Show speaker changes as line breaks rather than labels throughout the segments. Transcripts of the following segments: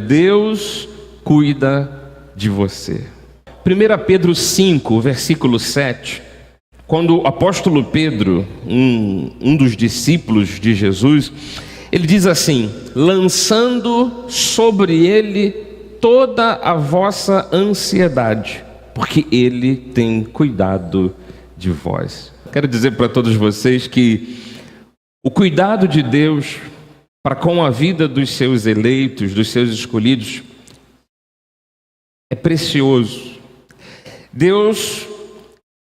Deus cuida de você. 1 Pedro 5, versículo 7, quando o apóstolo Pedro, um dos discípulos de Jesus, ele diz assim: lançando sobre ele toda a vossa ansiedade, porque ele tem cuidado de vós. Quero dizer para todos vocês que o cuidado de Deus para com a vida dos seus eleitos, dos seus escolhidos, é precioso. Deus,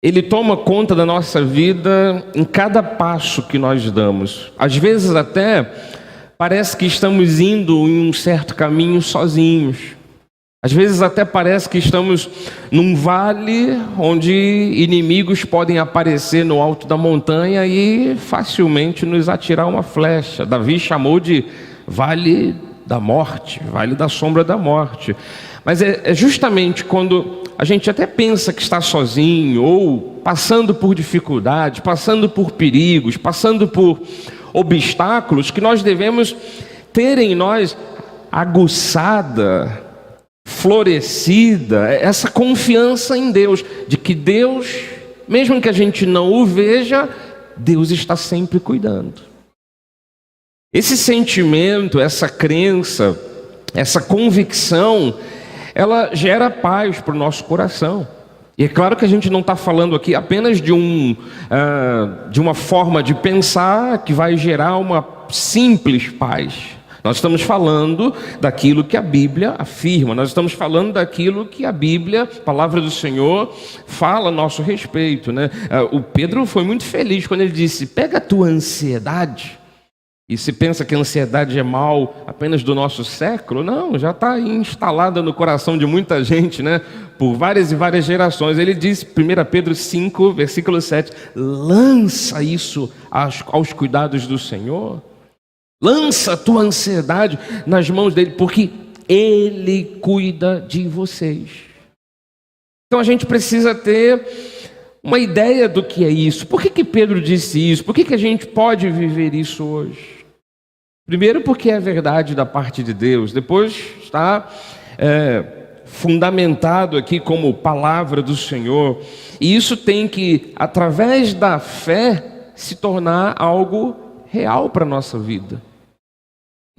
Ele toma conta da nossa vida em cada passo que nós damos. Às vezes até parece que estamos indo em um certo caminho sozinhos. Às vezes até parece que estamos num vale onde inimigos podem aparecer no alto da montanha e facilmente nos atirar uma flecha. Davi chamou de vale da morte, vale da sombra da morte. Mas é justamente quando a gente até pensa que está sozinho, ou passando por dificuldades, passando por perigos, passando por obstáculos, que nós devemos ter em nós aguçada, florescida, essa confiança em Deus, de que Deus, mesmo que a gente não o veja, Deus está sempre cuidando. Esse sentimento, essa crença, essa convicção, ela gera paz para o nosso coração. E é claro que a gente não está falando aqui apenas de uma forma de pensar que vai gerar uma simples paz. Nós estamos falando daquilo que a Bíblia afirma, nós estamos falando daquilo que a Bíblia, a palavra do Senhor, fala a nosso respeito, né? O Pedro foi muito feliz quando ele disse: pega a tua ansiedade. E se pensa que a ansiedade é mal apenas do nosso século, não, já está instalada no coração de muita gente, né? Por várias e várias gerações. Ele diz, 1 Pedro 5, versículo 7, lança isso aos cuidados do Senhor. Lança a tua ansiedade nas mãos dele, porque ele cuida de vocês. Então a gente precisa ter uma ideia do que é isso. Por que Pedro disse isso? Por que a gente pode viver isso hoje? Primeiro, porque é verdade da parte de Deus. Depois está fundamentado aqui como palavra do Senhor. E isso tem que, através da fé, se tornar algo real para a nossa vida.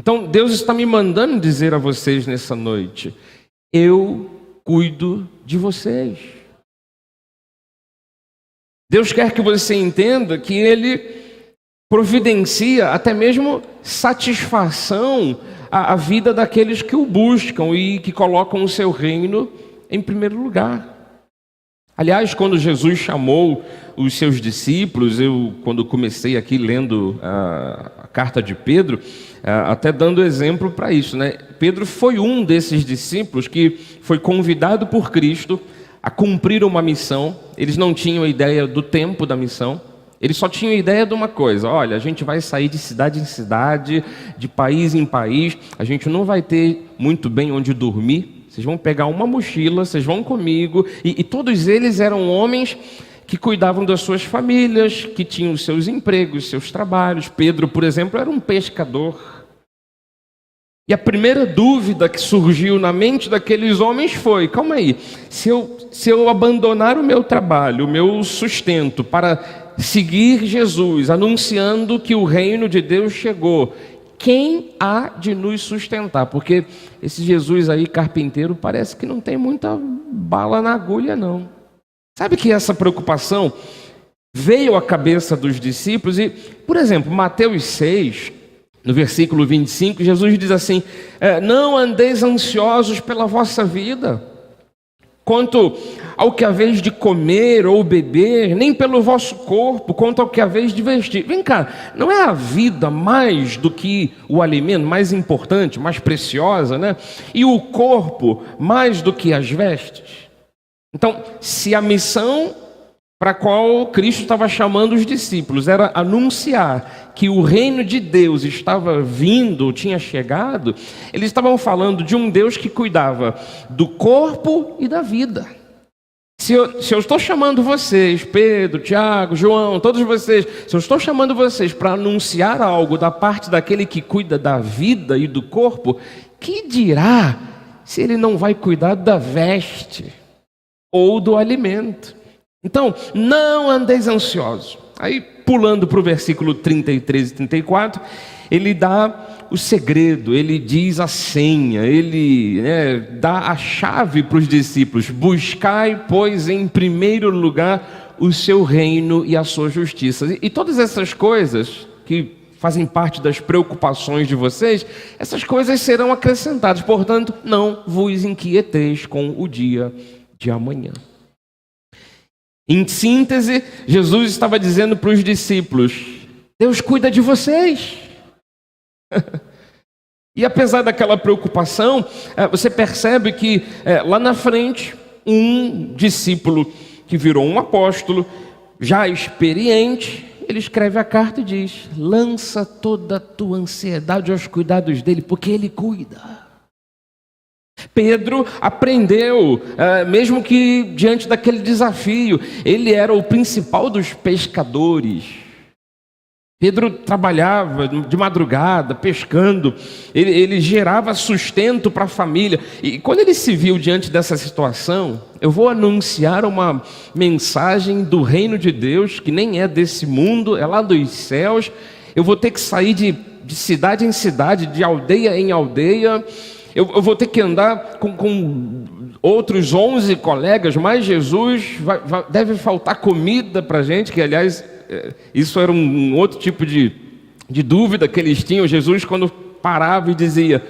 Então, Deus está me mandando dizer a vocês nessa noite: eu cuido de vocês. Deus quer que você entenda que Ele providencia até mesmo satisfação à vida daqueles que o buscam e que colocam o seu reino em primeiro lugar. Aliás, quando Jesus chamou os seus discípulos, eu quando comecei aqui lendo a carta de Pedro, até dando exemplo para isso, né? Pedro foi um desses discípulos que foi convidado por Cristo a cumprir uma missão. Eles não tinham ideia do tempo da missão. Eles só tinham ideia de uma coisa: olha, a gente vai sair de cidade em cidade, de país em país, a gente não vai ter muito bem onde dormir, vocês vão pegar uma mochila, vocês vão comigo. E todos eles eram homens que cuidavam das suas famílias, que tinham os seus empregos, seus trabalhos. Pedro, por exemplo, era um pescador. E a primeira dúvida que surgiu na mente daqueles homens foi: calma aí, se eu abandonar o meu trabalho, o meu sustento, para seguir Jesus, anunciando que o reino de Deus chegou, quem há de nos sustentar? Porque esse Jesus aí, carpinteiro, parece que não tem muita bala na agulha, não. Sabe que essa preocupação veio à cabeça dos discípulos? E, por exemplo, Mateus 6, no versículo 25, Jesus diz assim: não andeis ansiosos pela vossa vida, quanto ao que haveis de comer ou beber, nem pelo vosso corpo, quanto ao que haveis de vestir. Vem cá, não é a vida mais do que o alimento, mais importante, mais preciosa, né? E o corpo mais do que as vestes? Então, se a missão para a qual Cristo estava chamando os discípulos era anunciar que o reino de Deus estava vindo, tinha chegado, eles estavam falando de um Deus que cuidava do corpo e da vida. Se eu estou chamando vocês, Pedro, Tiago, João, todos vocês, se eu estou chamando vocês para anunciar algo da parte daquele que cuida da vida e do corpo, que dirá se ele não vai cuidar da veste ou do alimento? Então, não andeis ansiosos. Aí, pulando para o versículo 33 e 34, ele dá o segredo, ele diz a senha, ele dá a chave para os discípulos. Buscai, pois, em primeiro lugar o seu reino e a sua justiça. E todas essas coisas que fazem parte das preocupações de vocês, essas coisas serão acrescentadas. Portanto, não vos inquieteis com o dia de amanhã. Em síntese, Jesus estava dizendo para os discípulos: Deus cuida de vocês. E apesar daquela preocupação, você percebe que lá na frente, um discípulo que virou um apóstolo, já experiente, ele escreve a carta e diz: lança toda a tua ansiedade aos cuidados dele, porque ele cuida. Pedro aprendeu, mesmo que diante daquele desafio, ele era o principal dos pescadores. Pedro trabalhava de madrugada, pescando, ele gerava sustento para a família. E quando ele se viu diante dessa situação, eu vou anunciar uma mensagem do reino de Deus, que nem é desse mundo, é lá dos céus. Eu vou ter que sair de cidade em cidade, de aldeia em aldeia. Eu vou ter que andar com outros 11 colegas, mas Jesus deve faltar comida para a gente, que aliás, isso era um outro tipo de dúvida que eles tinham. Jesus, quando parava e dizia: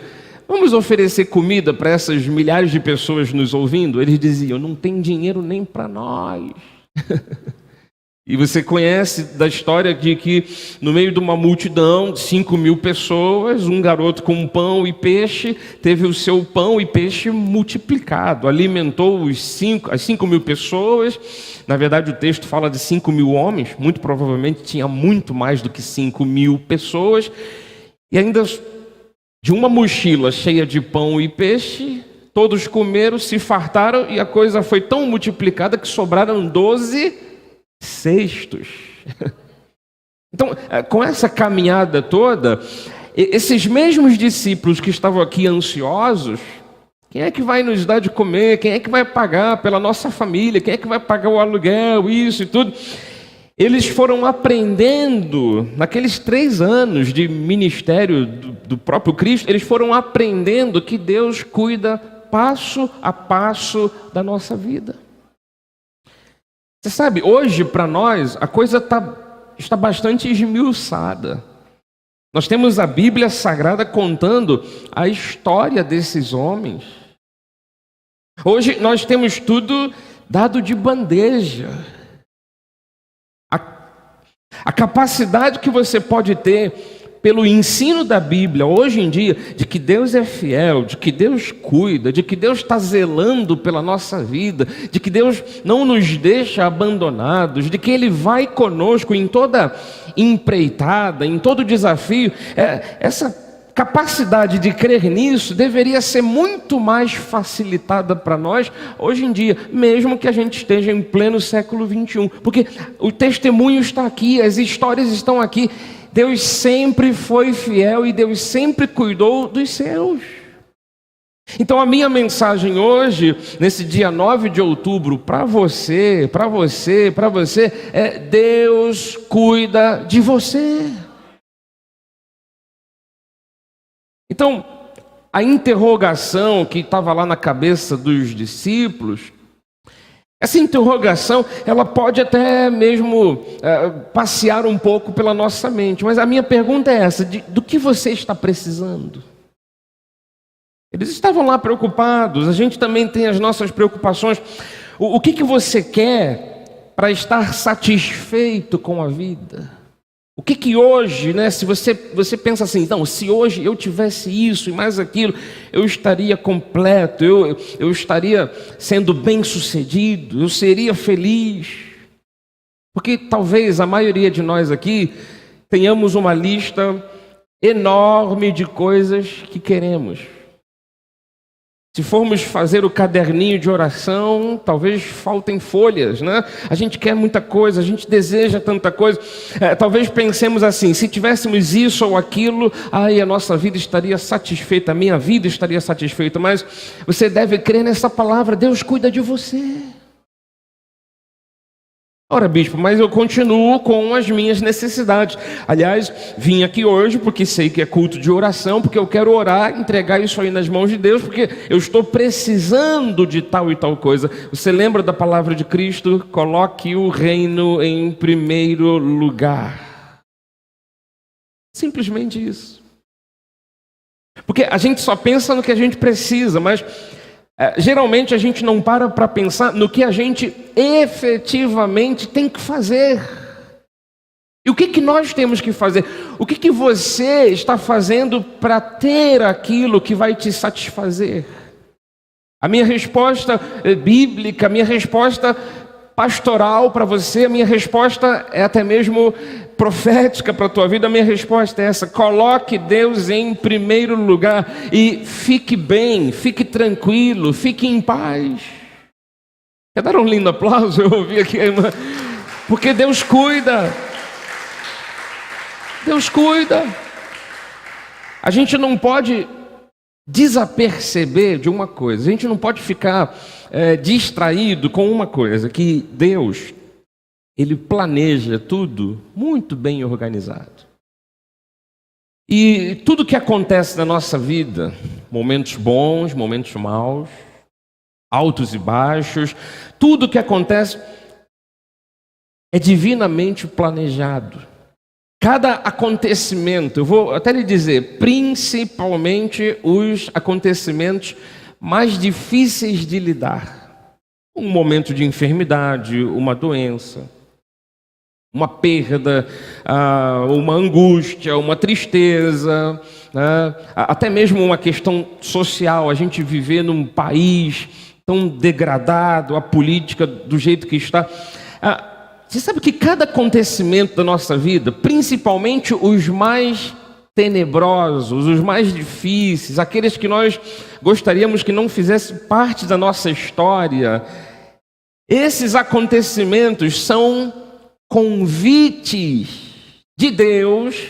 vamos oferecer comida para essas milhares de pessoas nos ouvindo, eles diziam: não tem dinheiro nem para nós. E você conhece da história de que no meio de uma multidão de 5.000 pessoas, um garoto com pão e peixe teve o seu pão e peixe multiplicado, alimentou as 5.000 pessoas. Na verdade, o texto fala de 5.000 homens, muito provavelmente tinha muito mais do que 5.000 pessoas. E ainda de uma mochila cheia de pão e peixe, todos comeram, se fartaram, e a coisa foi tão multiplicada que sobraram 12 cestos. Então, com essa caminhada toda, esses mesmos discípulos que estavam aqui ansiosos, quem é que vai nos dar de comer? Quem é que vai pagar pela nossa família? Quem é que vai pagar o aluguel, isso e tudo? Eles foram aprendendo, naqueles 3 anos de ministério do próprio Cristo, eles foram aprendendo que Deus cuida passo a passo da nossa vida. Você sabe, hoje para nós a coisa está bastante esmiuçada. Nós temos a Bíblia Sagrada contando a história desses homens. Hoje nós temos tudo dado de bandeja. A capacidade que você pode ter pelo ensino da Bíblia hoje em dia, de que Deus é fiel, de que Deus cuida, de que Deus está zelando pela nossa vida, de que Deus não nos deixa abandonados, de que Ele vai conosco em toda empreitada, em todo desafio. Essa capacidade de crer nisso deveria ser muito mais facilitada para nós hoje em dia, mesmo que a gente esteja em pleno século 21, porque o testemunho está aqui, as histórias estão aqui. Deus sempre foi fiel e Deus sempre cuidou dos seus. Então a minha mensagem hoje, nesse dia 9 de outubro, para você, é: Deus cuida de você. Então, a interrogação que estava lá na cabeça dos discípulos, essa interrogação, ela pode até mesmo passear um pouco pela nossa mente, mas a minha pergunta é essa: do que você está precisando? Eles estavam lá preocupados, a gente também tem as nossas preocupações. O que você quer para estar satisfeito com a vida? O que hoje, se você pensa assim, então, se hoje eu tivesse isso e mais aquilo, eu estaria completo, eu estaria sendo bem-sucedido, eu seria feliz. Porque talvez a maioria de nós aqui tenhamos uma lista enorme de coisas que queremos. Se formos fazer o caderninho de oração, talvez faltem folhas, né? A gente quer muita coisa, a gente deseja tanta coisa. Talvez pensemos assim, se tivéssemos isso ou aquilo, aí a nossa vida estaria satisfeita, a minha vida estaria satisfeita. Mas você deve crer nessa palavra, Deus cuida de você. Ora, bispo, mas eu continuo com as minhas necessidades. Aliás, vim aqui hoje porque sei que é culto de oração, porque eu quero orar, entregar isso aí nas mãos de Deus, porque eu estou precisando de tal e tal coisa. Você lembra da palavra de Cristo? Coloque o reino em primeiro lugar. Simplesmente isso. Porque a gente só pensa no que a gente precisa, mas geralmente a gente não para pensar no que a gente efetivamente tem que fazer. E o que nós temos que fazer? O que você está fazendo para ter aquilo que vai te satisfazer? A minha resposta bíblica, a minha resposta pastoral para você, a minha resposta é até mesmo profética para a tua vida. A minha resposta é essa: coloque Deus em primeiro lugar e fique bem, fique tranquilo, fique em paz. Quer dar um lindo aplauso? Eu ouvi aqui a irmã. Porque Deus cuida. Deus cuida. A gente não pode desaperceber de uma coisa, a gente não pode ficar distraído com uma coisa, que Deus, Ele planeja tudo muito bem organizado. E tudo que acontece na nossa vida, momentos bons, momentos maus, altos e baixos, tudo que acontece é divinamente planejado. Cada acontecimento, eu vou até lhe dizer, principalmente os acontecimentos mais difíceis de lidar. Um momento de enfermidade, uma doença, uma perda, uma angústia, uma tristeza, até mesmo uma questão social. A gente viver num país tão degradado, a política do jeito que está. Você sabe que cada acontecimento da nossa vida, principalmente os mais tenebrosos, os mais difíceis, aqueles que nós gostaríamos que não fizessem parte da nossa história, esses acontecimentos são convites de Deus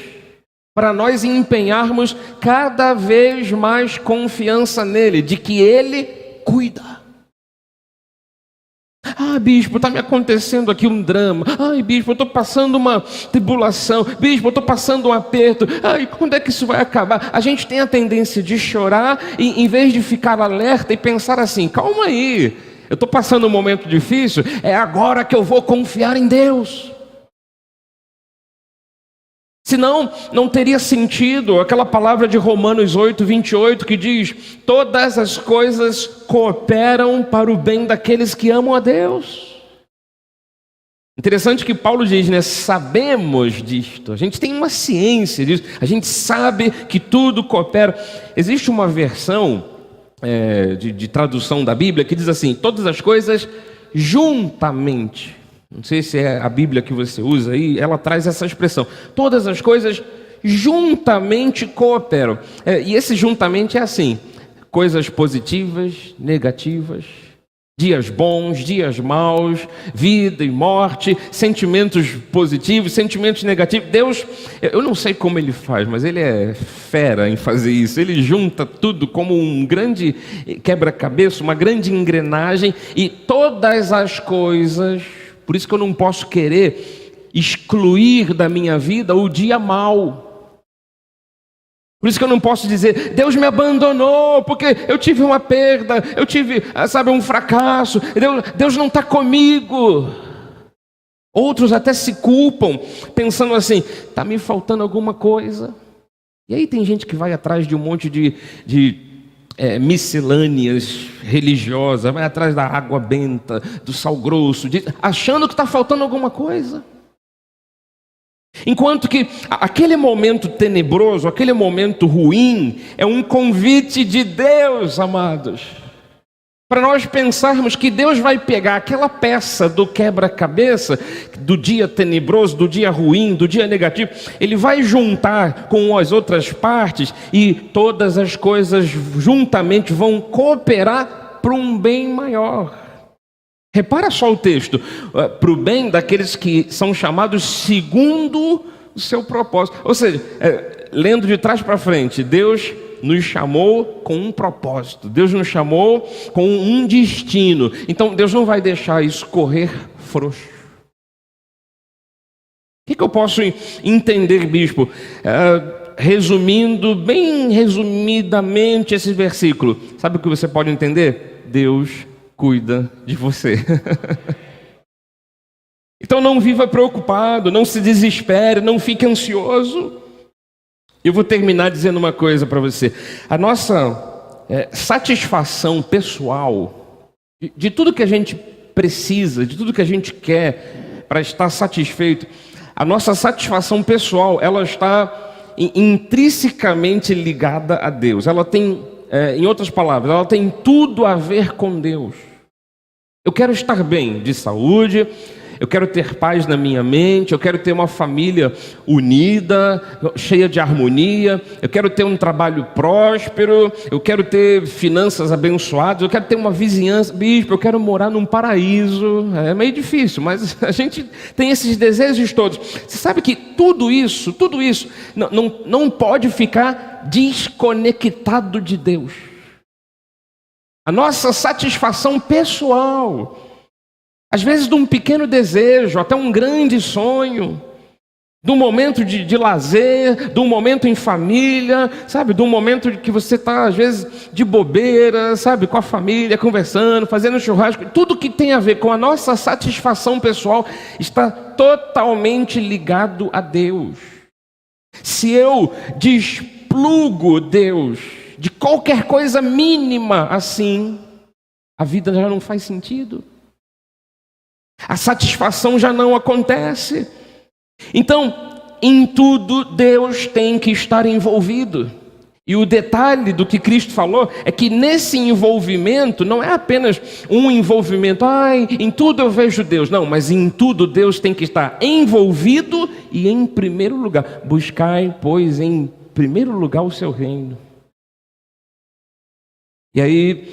para nós empenharmos cada vez mais confiança nele, de que Ele cuida. Bispo, está me acontecendo aqui um drama. Bispo, eu estou passando uma tribulação. Bispo, eu estou passando um aperto. Quando é que isso vai acabar? A gente tem a tendência de chorar e, em vez de ficar alerta e pensar assim: calma aí, eu estou passando um momento difícil, é agora que eu vou confiar em Deus. Senão, não teria sentido aquela palavra de Romanos 8:28 que diz: todas as coisas cooperam para o bem daqueles que amam a Deus. Interessante que Paulo diz, né? Sabemos disto, a gente tem uma ciência disso, a gente sabe que tudo coopera. Existe uma versão de tradução da Bíblia que diz assim: todas as coisas juntamente. Não sei se é a Bíblia que você usa aí, ela traz essa expressão. Todas as coisas juntamente cooperam. E esse juntamente é assim: coisas positivas, negativas, dias bons, dias maus, vida e morte, sentimentos positivos, sentimentos negativos. Deus, eu não sei como Ele faz, mas Ele é fera em fazer isso. Ele junta tudo como um grande quebra-cabeça, uma grande engrenagem, e todas as coisas. Por isso que eu não posso querer excluir da minha vida o dia mau. Por isso que eu não posso dizer: Deus me abandonou porque eu tive uma perda, eu tive, um fracasso, Deus não está comigo. Outros até se culpam, pensando assim: está me faltando alguma coisa. E aí tem gente que vai atrás de um monte de miscelâneas religiosas, vai atrás da água benta, do sal grosso, achando que está faltando alguma coisa. Enquanto que aquele momento tenebroso, aquele momento ruim, é um convite de Deus, amados, para nós pensarmos que Deus vai pegar aquela peça do quebra-cabeça, do dia tenebroso, do dia ruim, do dia negativo, Ele vai juntar com as outras partes e todas as coisas juntamente vão cooperar para um bem maior. Repara só o texto, para o bem daqueles que são chamados segundo o seu propósito. Ou seja, lendo de trás para frente, Deus nos chamou com um propósito, Deus nos chamou com um destino. Então Deus não vai deixar isso correr frouxo. O que eu posso entender, bispo? Resumindo, bem resumidamente esse versículo, sabe o que você pode entender? Deus cuida de você. Então não viva preocupado, não se desespere, não fique ansioso. Eu vou terminar dizendo uma coisa para você. A nossa satisfação pessoal, de tudo que a gente precisa, de tudo que a gente quer para estar satisfeito, a nossa satisfação pessoal, ela está intrinsecamente ligada a Deus. Ela tem, em outras palavras, ela tem tudo a ver com Deus. Eu quero estar bem de saúde, eu quero ter paz na minha mente, eu quero ter uma família unida, cheia de harmonia, eu quero ter um trabalho próspero, eu quero ter finanças abençoadas, eu quero ter uma vizinhança, bispo, eu quero morar num paraíso. É meio difícil, mas a gente tem esses desejos todos. Você sabe que tudo isso não pode ficar desconectado de Deus. A nossa satisfação pessoal, às vezes de um pequeno desejo, até um grande sonho, de um momento de lazer, de um momento em família, sabe? De um momento que você está, às vezes, de bobeira, sabe? Com a família, conversando, fazendo churrasco. Tudo que tem a ver com a nossa satisfação pessoal está totalmente ligado a Deus. Se eu desplugo Deus de qualquer coisa mínima assim, a vida já não faz sentido. A satisfação já não acontece. Então, em tudo Deus tem que estar envolvido. E o detalhe do que Cristo falou é que nesse envolvimento não é apenas um envolvimento, em tudo eu vejo Deus. Não, mas em tudo Deus tem que estar envolvido e em primeiro lugar. Buscai, pois, em primeiro lugar o seu reino. E aí,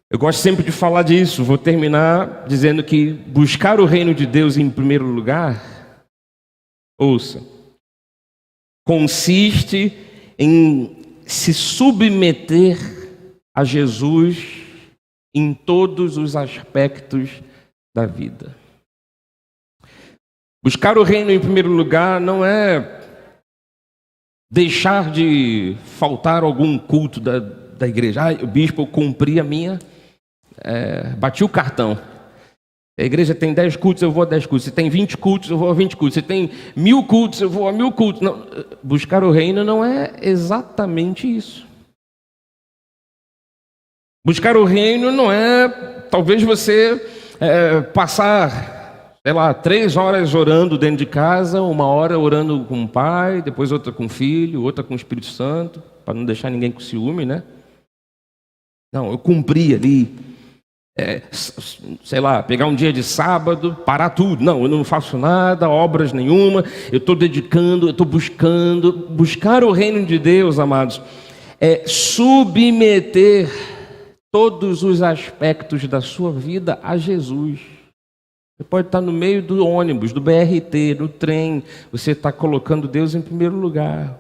eu gosto sempre de falar disso. Vou terminar dizendo que buscar o reino de Deus em primeiro lugar, ouça, consiste em se submeter a Jesus em todos os aspectos da vida. Buscar o reino em primeiro lugar não é deixar de faltar algum culto da igreja. O bispo, eu cumpri a minha... bati o cartão. A igreja tem 10 cultos, eu vou a 10 cultos. Se tem 20 cultos, eu vou a 20 cultos. Se tem 1000 cultos, eu vou a 1000 cultos. Não, buscar o reino não é exatamente isso. Buscar o reino não é, talvez você passar, 3 horas orando dentro de casa, 1 hora orando com o pai, depois outra com o filho, outra com o Espírito Santo, para não deixar ninguém com ciúme, né? Não, eu cumpri ali, pegar um dia de sábado, parar tudo. Não, eu não faço nada, obras nenhuma, eu estou dedicando, eu estou buscando. Buscar o reino de Deus, amados, é submeter todos os aspectos da sua vida a Jesus. Você pode estar no meio do ônibus, do BRT, do trem, você está colocando Deus em primeiro lugar.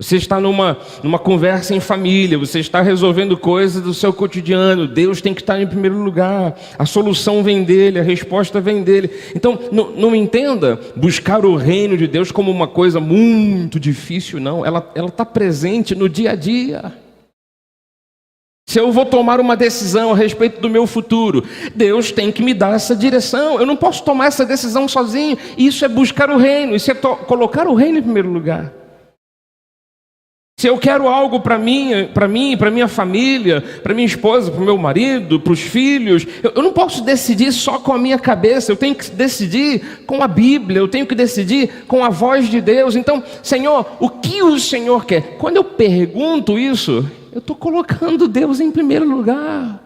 Você está numa conversa em família, você está resolvendo coisas do seu cotidiano, Deus tem que estar em primeiro lugar, a solução vem dele, a resposta vem dele. Então, não entenda buscar o reino de Deus como uma coisa muito difícil, não. Ela está presente no dia a dia. Se eu vou tomar uma decisão a respeito do meu futuro, Deus tem que me dar essa direção. Eu não posso tomar essa decisão sozinho. Isso é buscar o reino, isso é colocar o reino em primeiro lugar. Se eu quero algo para mim, para minha família, para minha esposa, para o meu marido, para os filhos, eu não posso decidir só com a minha cabeça, eu tenho que decidir com a Bíblia, eu tenho que decidir com a voz de Deus. Então, Senhor, o que o Senhor quer? Quando eu pergunto isso, eu estou colocando Deus em primeiro lugar.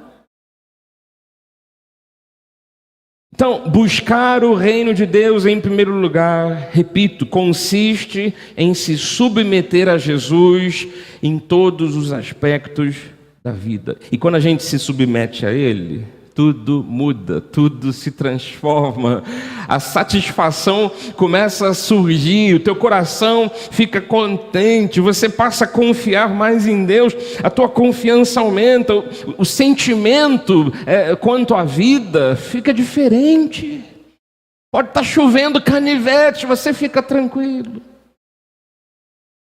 Então, buscar o reino de Deus em primeiro lugar, repito, consiste em se submeter a Jesus em todos os aspectos da vida. E quando a gente se submete a Ele, tudo muda, tudo se transforma, a satisfação começa a surgir, o teu coração fica contente, você passa a confiar mais em Deus, a tua confiança aumenta, o sentimento quanto à vida fica diferente. Pode estar chovendo canivete, você fica tranquilo.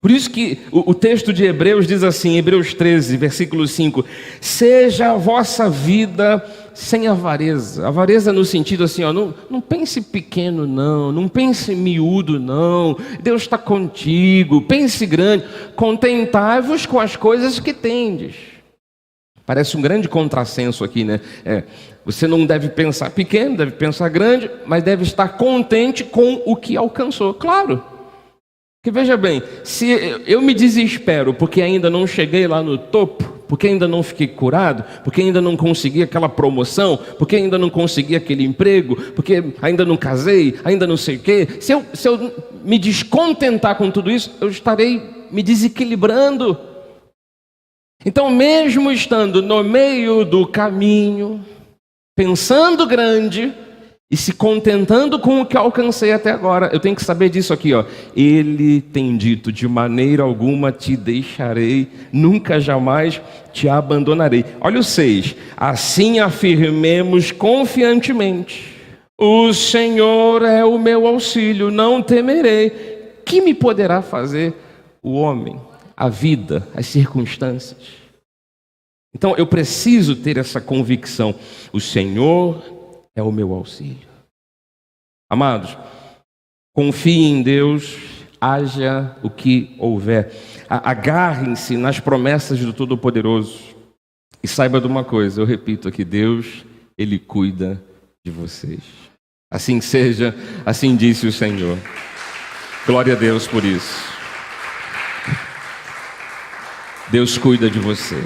Por isso que o texto de Hebreus diz assim, Hebreus 13, versículo 5, seja a vossa vida sem avareza. Avareza no sentido assim, não pense pequeno não pense miúdo não, Deus está contigo, pense grande, contentai-vos com as coisas que tendes. Parece um grande contrassenso aqui, né? Você não deve pensar pequeno, deve pensar grande, mas deve estar contente com o que alcançou, claro. Porque veja bem, se eu me desespero porque ainda não cheguei lá no topo, porque ainda não fiquei curado, porque ainda não consegui aquela promoção, porque ainda não consegui aquele emprego, porque ainda não casei, ainda não sei o quê, se eu me descontentar com tudo isso, eu estarei me desequilibrando. Então, mesmo estando no meio do caminho, pensando grande, e se contentando com o que alcancei até agora, eu tenho que saber disso aqui, Ele tem dito, de maneira alguma te deixarei, nunca jamais te abandonarei. Olha o 6, assim afirmemos confiantemente, o Senhor é o meu auxílio, não temerei. Que me poderá fazer o homem, a vida, as circunstâncias? Então eu preciso ter essa convicção, o Senhor é o meu auxílio. Amados, confie em Deus, haja o que houver. Agarrem-se nas promessas do Todo-Poderoso. E saiba de uma coisa, eu repito aqui, Deus, Ele cuida de vocês. Assim seja, assim disse o Senhor. Glória a Deus por isso. Deus cuida de você.